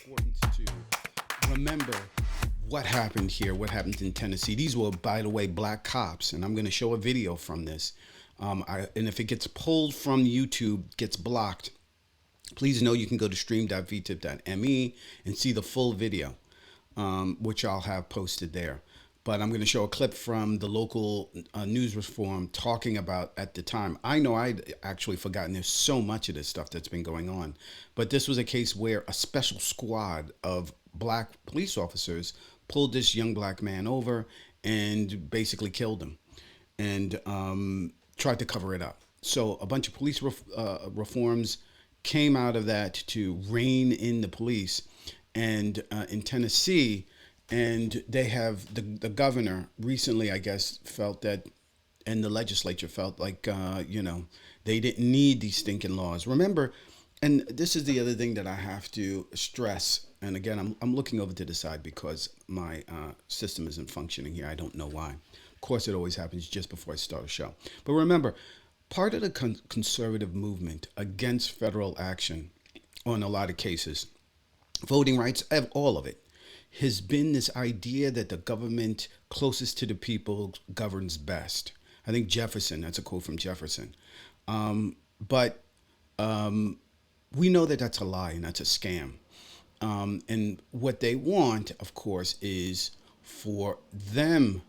important to remember what happened here, what happened in Tennessee. These were, by the way, black cops, and I'm going to show a video from this. And if it gets pulled from YouTube, gets blocked, please know you can go to stream.vtip.me and see the full video, which I'll have posted there. But I'm going to show a clip from the local news reform talking about at the time. I know I'd actually forgotten there's so much of this stuff that's been going on. But this was a case where a special squad of black police officers pulled this young black man over and basically killed him and tried to cover it up. So a bunch of police reforms came out of that to rein in the police. And in Tennessee, and they have the governor recently, I guess, felt that, and the legislature felt like, they didn't need these stinking laws. Remember, and this is the other thing that I have to stress. And again, I'm looking over to the side because my system isn't functioning here. I don't know why. Of course, it always happens just before I start a show. But remember, part of the conservative movement against federal action on a lot of cases, voting rights, all of it, has been this idea that the government closest to the people governs best. I think Jefferson, that's a quote from Jefferson. But we know that that's a lie and that's a scam. And what they want, of course, is for them,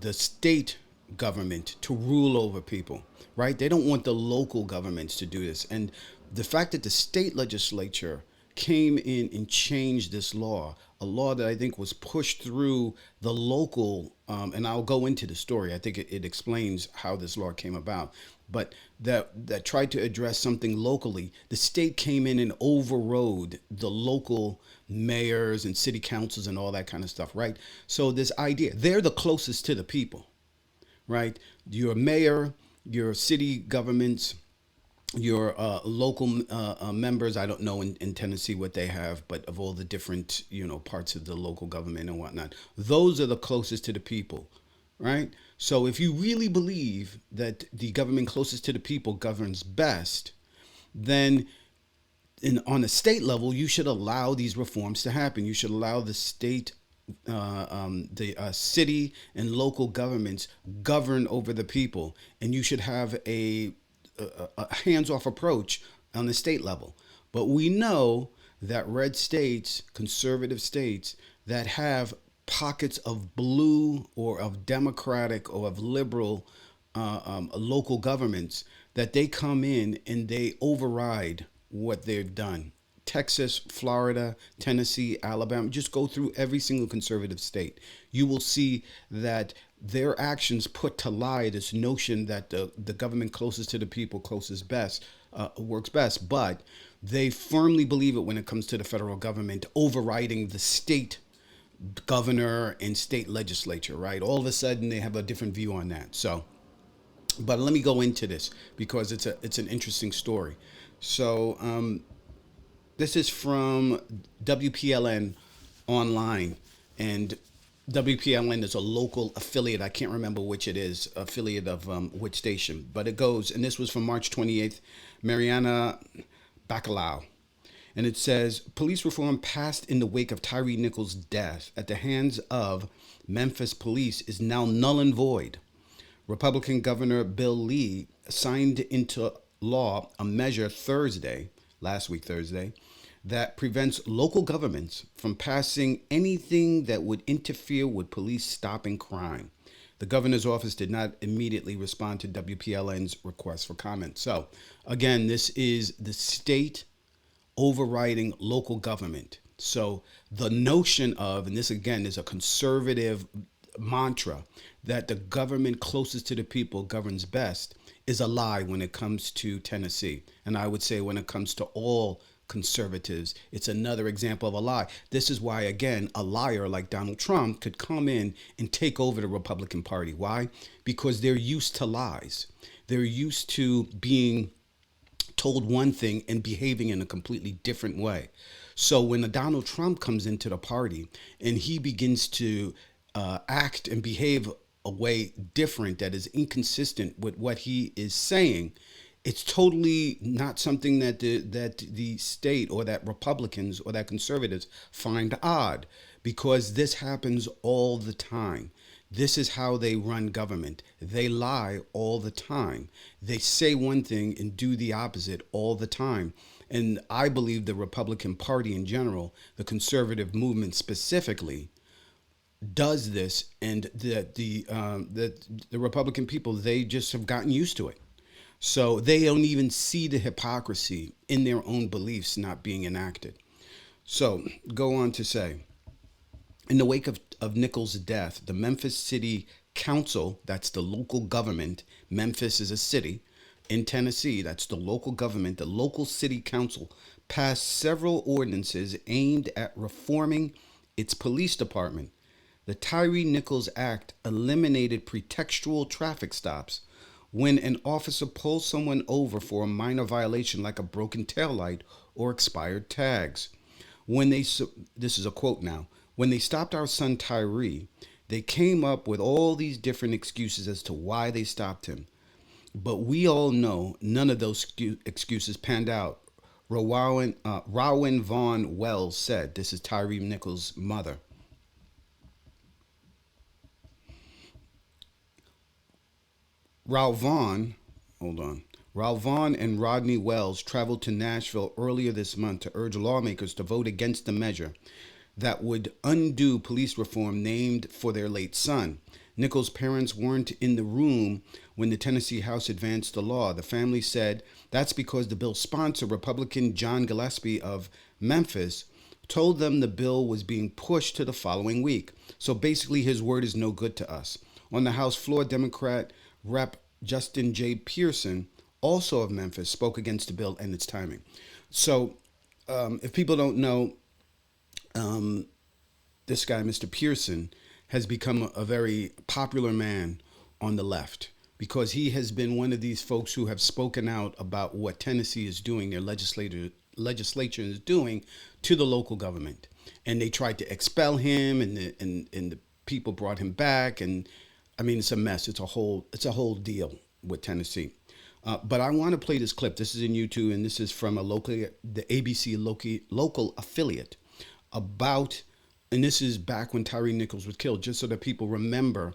the state government, to rule over people, right? They don't want the local governments to do this. And the fact that the state legislature came in and changed this law, a law that I think was pushed through the local, and I'll go into the story. I think it explains how this law came about, but that tried to address something locally. The state came in and overrode the local mayors and city councils and all that kind of stuff, right? So this idea, they're the closest to the people, right? Your mayor, your city governments, your local members. I don't know in Tennessee what they have, but of all the different, parts of the local government and whatnot, those are the closest to the people, right? So if you really believe that the government closest to the people governs best, then on a state level, you should allow these reforms to happen. You should allow the state, the city and local governments govern over the people, and you should have a hands-off approach on the state level. But we know that red states, conservative states that have pockets of blue or of democratic or of liberal local governments, that they come in and they override what they've done. Texas, Florida, Tennessee, Alabama, just go through every single conservative state. You will see that their actions put to lie this notion that the government closest to the people, closest best, works best. But they firmly believe it when it comes to the federal government overriding the state governor and state legislature, right? All of a sudden, they have a different view on that. So, but let me go into this because it's an interesting story. So, this is from WPLN online, and WPLN is a local affiliate. I can't remember which it is, affiliate of which station, but it goes, and this was from March 28th, Mariana Bacalao. And it says, police reform passed in the wake of Tyre Nichols' death at the hands of Memphis police is now null and void. Republican Governor Bill Lee signed into law a measure last week Thursday, that prevents local governments from passing anything that would interfere with police stopping crime. The governor's office did not immediately respond to WPLN's request for comment. So, again, this is the state overriding local government. So the notion of, and this again is a conservative mantra, that the government closest to the people governs best is a lie when it comes to Tennessee. And I would say when it comes to all conservatives, it's another example of a lie. This is why, again, a liar like Donald Trump could come in and take over the Republican Party. Why? Because they're used to lies. They're used to being told one thing and behaving in a completely different way. So when a Donald Trump comes into the party and he begins to act and behave a way different that is inconsistent with what he is saying, It's totally not something that the state or that Republicans or that conservatives find odd, because this happens all the time. This is how they run government. They lie all the time. They say one thing and do the opposite all the time. And I believe the Republican Party in general, the conservative movement specifically, does this, and that the Republican people, they just have gotten used to it. So they don't even see the hypocrisy in their own beliefs not being enacted. So go on to say, in the wake of Nichols' death, the Memphis City Council, that's the local government, Memphis is a city in Tennessee, that's the local government, the local city council passed several ordinances aimed at reforming its police department. The Tyre Nichols Act eliminated pretextual traffic stops. When an officer pulls someone over for a minor violation like a broken taillight or expired tags. This is a quote now, when they stopped our son Tyre, they came up with all these different excuses as to why they stopped him. But we all know none of those excuses panned out. Rowan Vaughn Wells said, this is Tyre Nichols' mother. Raul Vaughn and Rodney Wells traveled to Nashville earlier this month to urge lawmakers to vote against the measure that would undo police reform named for their late son. Nichols' parents weren't in the room when the Tennessee House advanced the law. The family said that's because the bill's sponsor, Republican John Gillespie of Memphis, told them the bill was being pushed to the following week. So basically his word is no good to us. On the House floor, Democrat Rep. Justin J. Pearson, also of Memphis, spoke against the bill and its timing. So if people don't know, this guy, Mr. Pearson, has become a very popular man on the left because he has been one of these folks who have spoken out about what Tennessee is doing, their legislature is doing to the local government. And they tried to expel him, and the people brought him back, and I mean, it's a mess. It's a whole deal with Tennessee. But I want to play this clip. This is in YouTube, and this is from the ABC local affiliate about, and this is back when Tyre Nichols was killed, just so that people remember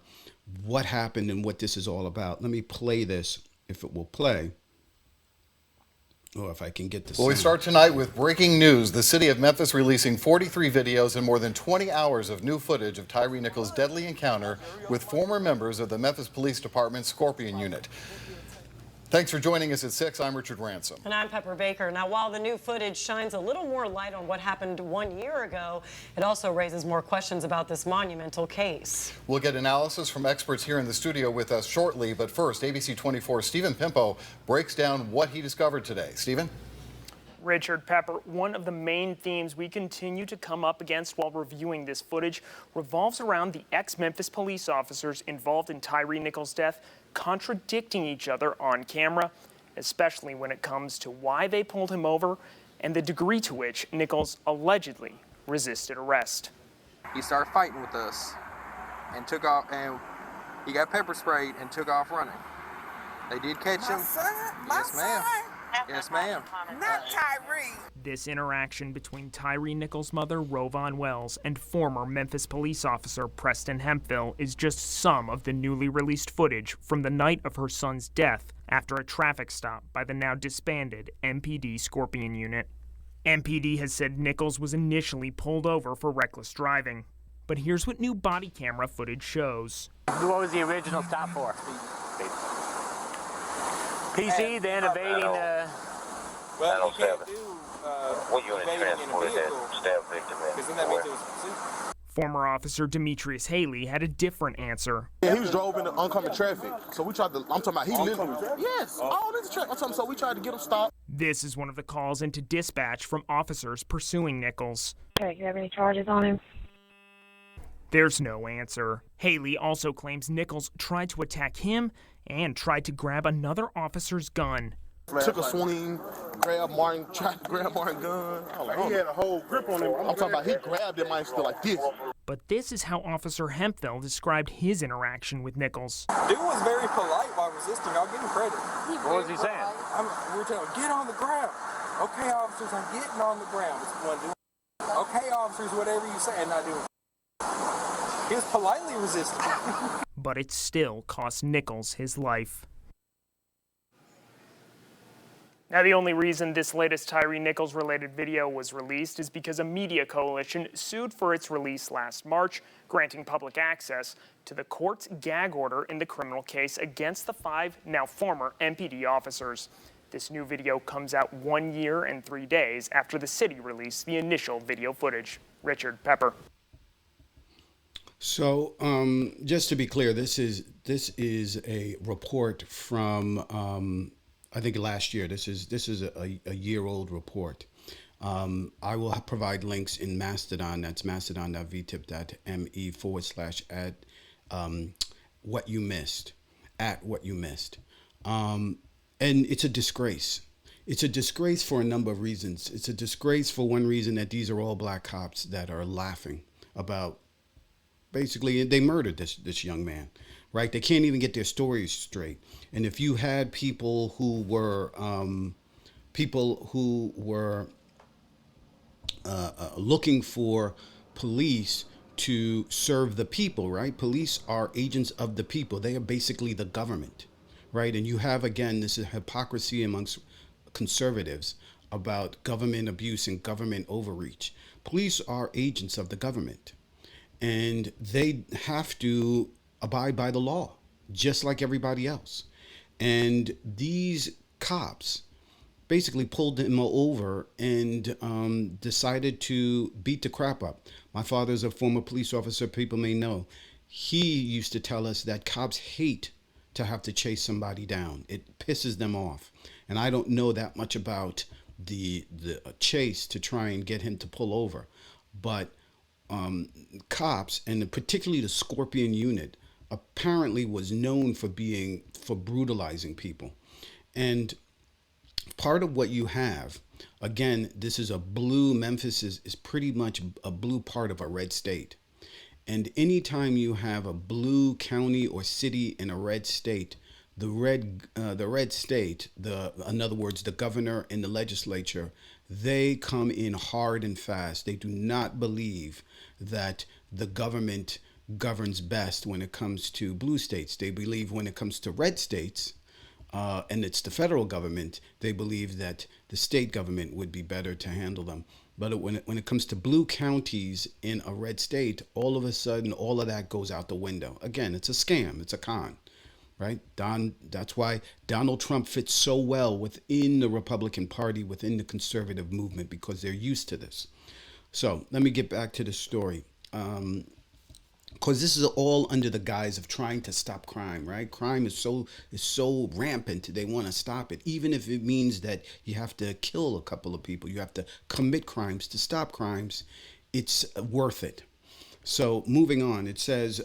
what happened and what this is all about. Let me play this, if it will play. Or if I can get this. Well, we start tonight with breaking news. The city of Memphis releasing 43 videos and more than 20 hours of new footage of Tyre Nichols' deadly encounter with former members of the Memphis Police Department's Scorpion Unit. Thanks for joining us at 6. I'm Richard Ransom. And I'm Pepper Baker. Now, while the new footage shines a little more light on what happened 1 year ago, it also raises more questions about this monumental case. We'll get analysis from experts here in the studio with us shortly. But first, ABC 24's Stephen Pimpo breaks down what he discovered today. Stephen? Richard, Pepper, one of the main themes we continue to come up against while reviewing this footage revolves around the ex-Memphis police officers involved in Tyre Nichols' death contradicting each other on camera, especially when it comes to why they pulled him over and the degree to which Nichols allegedly resisted arrest. He started fighting with us and took off, and he got pepper sprayed and took off running. They did catch him. Yes, ma'am. Yes, ma'am. Not Tyre. This interaction between Tyre Nichols' mother, Rowan Wells, and former Memphis police officer Preston Hemphill is just some of the newly released footage from the night of her son's death after a traffic stop by the now disbanded MPD Scorpion Unit. MPD has said Nichols was initially pulled over for reckless driving. But here's what new body camera footage shows. What was the original stop for? PC, then evading Well, you can't do evading in a vehicle, because then that means it was pursuit. Former officer Demetrius Haley had a different answer. Yeah, he was drove into oncoming traffic. So we tried to, I'm talking about, he literally, yes, all this traffic. I'm talking, so we tried to get him stopped. This is one of the calls into dispatch from officers pursuing Nichols. Okay, you have any charges on him? There's no answer. Haley also claims Nichols tried to attack him and tried to grab another officer's gun. Took a swing, grabbed Martin, tried to grab Martin's gun. He had a whole grip on him. I'm talking about he grabbed him, man, still like this. But this is how Officer Hemphill described his interaction with Nichols. Dude was very polite while resisting. I'll give him credit. What was he saying? We're telling him, get on the ground. Okay, officers, I'm getting on the ground. Okay, officers, whatever you say, and not doing. He was politely resisting. But it still cost Nichols his life. Now, the only reason this latest Tyre Nichols-related video was released is because a media coalition sued for its release last March, granting public access to the court's gag order in the criminal case against the 5 now former MPD officers. This new video comes out 1 year and 3 days after the city released the initial video footage. Richard Pepper. So, just to be clear, this is a report from I think last year. This is a year-old report. I will provide links in Mastodon. That's mastodon.vtip.me/at what you missed, at what you missed. And it's a disgrace. It's a disgrace for a number of reasons. It's a disgrace for one reason, that these are all black cops that are laughing about, basically, they murdered this young man, right? They can't even get their stories straight. And if you had people who were looking for police to serve the people, right? Police are agents of the people. They are basically the government, right? And you have, again, this is hypocrisy amongst conservatives about government abuse and government overreach. Police are agents of the government, and they have to abide by the law, just like everybody else. And these cops basically pulled him over and decided to beat the crap up. My father's a former police officer, people may know. He used to tell us that cops hate to have to chase somebody down. It pisses them off. And I don't know that much about the chase to try and get him to pull over. But cops, and particularly the Scorpion unit, apparently was known for brutalizing people. And part of what you have, again, this is a blue, Memphis is pretty much a blue part of a red state. And anytime you have a blue county or city in a red state, the red state, in other words, the governor and the legislature, they come in hard and fast. They do not believe that the government governs best when it comes to blue states. They believe when it comes to red states, and it's the federal government, they believe that the state government would be better to handle them. But when it comes to blue counties in a red state, all of a sudden, all of that goes out the window. Again, it's a scam. It's a con, right? That's why Donald Trump fits so well within the Republican Party, within the conservative movement, because they're used to this. So let me get back to the story. Because this is all under the guise of trying to stop crime, right? Crime is so rampant. They want to stop it, even if it means that you have to kill a couple of people. You have to commit crimes to stop crimes. It's worth it. So moving on, it says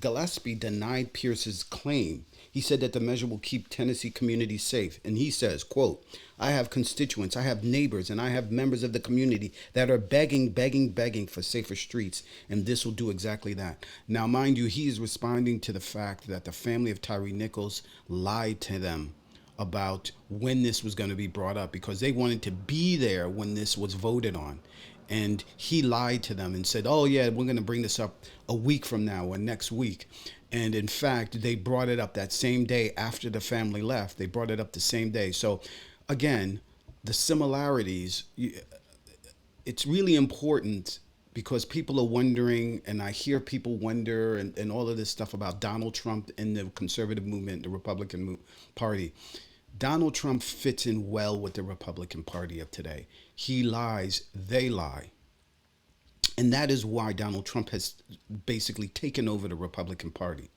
Gillespie denied Pierce's claim. He said that the measure will keep Tennessee communities safe. And he says, quote, I have constituents, I have neighbors, and I have members of the community that are begging for safer streets. And this will do exactly that. Now, mind you, he is responding to the fact that the family of Tyre Nichols lied to them about when this was going to be brought up, because they wanted to be there when this was voted on. And he lied to them and said, oh, yeah, we're going to bring this up a week from now or next week. And in fact, they brought it up that same day after the family left. They brought it up the same day. So again, the similarities, it's really important, because people are wondering, and I hear people wonder, and all of this stuff about Donald Trump and the conservative movement, the Republican Party. Donald Trump fits in well with the Republican Party of today. He lies, they lie. And that is why Donald Trump has basically taken over the Republican Party,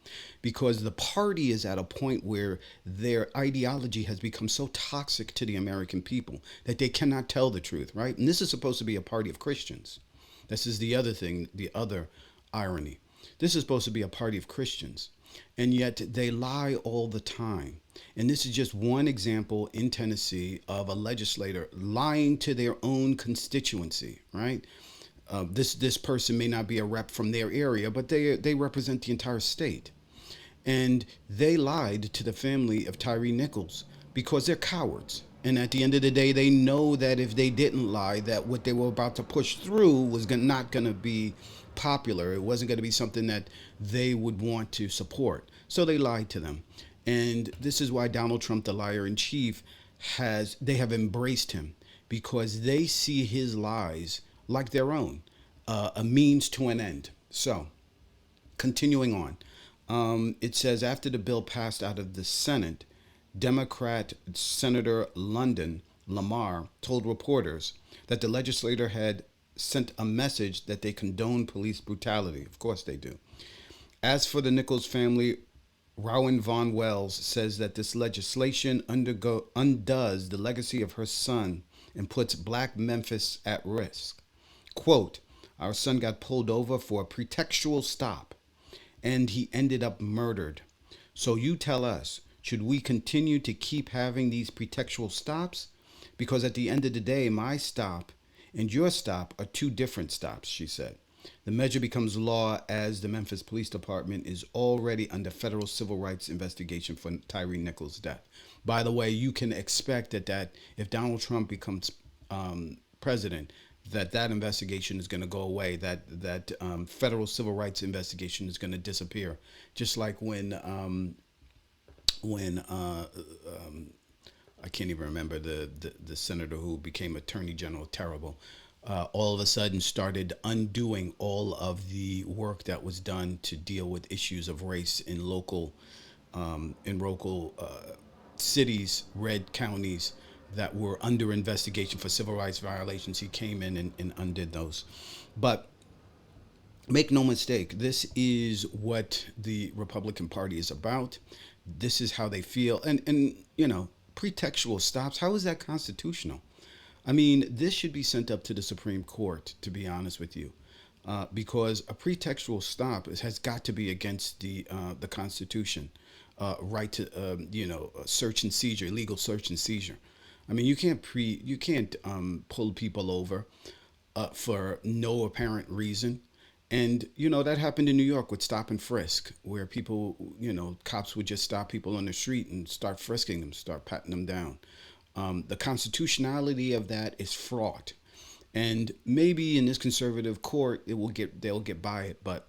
because the party is at a point where their ideology has become so toxic to the American people that they cannot tell the truth, right? And this is supposed to be a party of Christians. This is the other thing, the other irony. This is supposed to be a party of Christians. And yet they lie all the time. And this is just one example in Tennessee of a legislator lying to their own constituency, right? This person may not be a rep from their area, but they represent the entire state. And they lied to the family of Tyre Nichols because they're cowards. And at the end of the day, they know that if they didn't lie, that what they were about to push through was not going to be popular. It wasn't going to be something that they would want to support. So they lied to them. And this is why Donald Trump, the liar in chief, they have embraced him, because they see his lies like their own, a means to an end. So continuing on, it says after the bill passed out of the Senate, Democrat Senator London Lamar told reporters that the legislator had sent a message that they condone police brutality. Of course they do. As for the Nichols family, Rowan Von Wells says that this legislation undoes the legacy of her son and puts Black Memphis at risk. Quote, our son got pulled over for a pretextual stop and he ended up murdered. So you tell us, should we continue to keep having these pretextual stops? Because at the end of the day, my stop and your stop are two different stops, she said. The measure becomes law as the Memphis Police Department is already under federal civil rights investigation for Tyre Nichols' death. By the way, you can expect that if Donald Trump becomes president, that investigation is going to go away, that federal civil rights investigation is going to disappear. Just like when I can't even remember the senator who became Attorney General, terrible, all of a sudden started undoing all of the work that was done to deal with issues of race in local cities, red counties that were under investigation for civil rights violations. He came in and undid those. But make no mistake, this is what the Republican Party is about. This is how they feel. And you know, pretextual stops, how is that constitutional? I mean, this should be sent up to the Supreme Court, to be honest with you, because a pretextual stop has got to be against the Constitution, right to search and seizure, legal search and seizure. I mean, you can't pull people over for no apparent reason. And, you know, that happened in New York with stop and frisk, where people, you know, cops would just stop people on the street and start frisking them, start patting them down. The constitutionality of that is fraught. And maybe in this conservative court, they'll get by it. But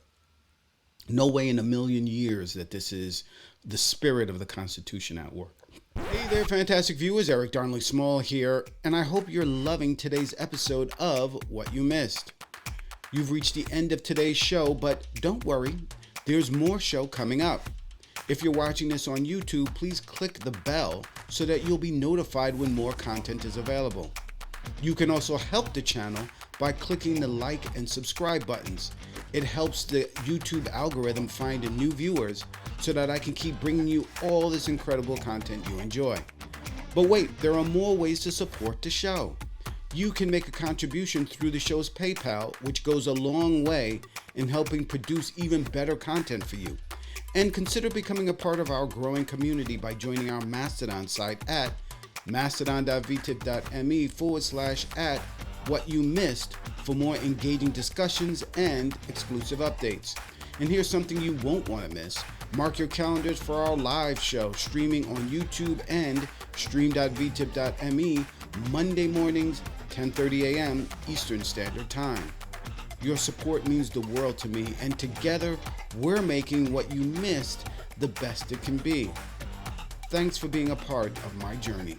no way in a million years that this is the spirit of the Constitution at work. Hey there, fantastic viewers. Eric Darnley Small here. And I hope you're loving today's episode of What You Missed. You've reached the end of today's show, but don't worry, there's more show coming up. If you're watching this on YouTube, please click the bell so that you'll be notified when more content is available. You can also help the channel by clicking the like and subscribe buttons. It helps the YouTube algorithm find new viewers so that I can keep bringing you all this incredible content you enjoy. But wait, there are more ways to support the show. You can make a contribution through the show's PayPal, which goes a long way in helping produce even better content for you. And consider becoming a part of our growing community by joining our Mastodon site at mastodon.vtip.me/@whatyoumissed for more engaging discussions and exclusive updates. And here's something you won't want to miss. Mark your calendars for our live show streaming on YouTube and stream.vtip.me Monday mornings, 10:30 a.m. Eastern Standard Time. Your support means the world to me, and together we're making What You Missed the best it can be. Thanks for being a part of my journey.